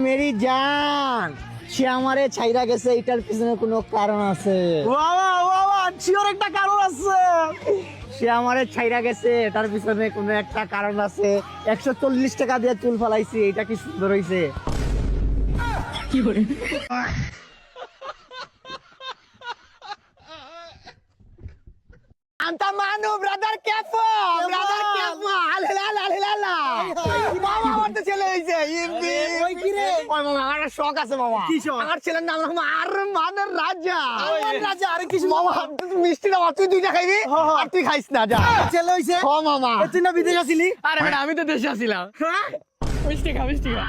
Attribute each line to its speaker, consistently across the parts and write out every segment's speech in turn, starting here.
Speaker 1: Mary জান, সে আমারে ছাইরা গেছে, এটার পিছনে কোনো কারণ আছে। বাবা বাবা শিওর একটা কারণ আছে। সে আমারে ছাইরা গেছে, এটার পিছনে কোনো একটা কারণ আছে। 140 টাকা দিয়ে চুল ফালাইছি, এটা কি সুন্দর হইছে? কি করে Anta mano, brother, কেফো brother, কেফো আলহালা মামা আমার তো ছেলে হইছে ইবি। ওই কি রে? ওই মামা আমার একটা শখ আছে মামা। কি শখ? আমার ছেলের নাম হলো আরমানের রাজা। আরমান রাজা আরে কিছু মামা, তুই মিষ্টি না, তুই দুইটা খাইবি আর তুই খাইস না, যা। ছেলে হইছে? ও মামা, তুই না বিদেশে ছিলি? আরে বেটা আমি তো দেশে ছিলাম। হ্যাঁ মিষ্টি খা, মিষ্টি খা।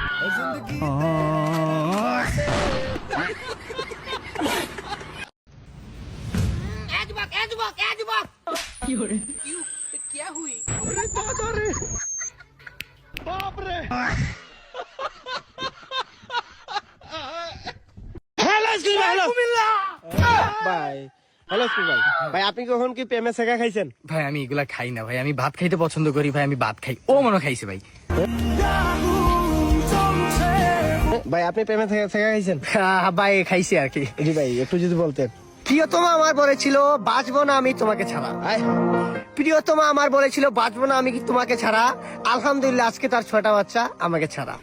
Speaker 1: কি হরে? क्या हुई? अरे दादा रे, बाप रे। हेलो स्कूल भाई,
Speaker 2: ভাই হ্যালো স্কুল ভাই, ভাই আপনি কখন কি প্রেমে শেখা খাইছেন?
Speaker 3: ভাই আমি এগুলা খাই না ভাই, আমি ভাত খাইতে পছন্দ করি ভাই, আমি ভাত খাই। ও মনে খাইছে ভাই।
Speaker 2: ভাই আপনি প্রেমে শেখা খাইছেন?
Speaker 3: ভাই খাইছে আর কি।
Speaker 2: জি ভাই একটু যদি বলতেন।
Speaker 1: প্রিয়তমা আমার বলেছিল বাঁচবো না আমি তোমাকে ছাড়া। প্রিয়তমা আমার বলেছিল বাঁচবো না আমি তোমাকে ছাড়া। আলহামদুলিল্লাহ আজকে তার 6টা বাচ্চা আমাকে ছাড়া।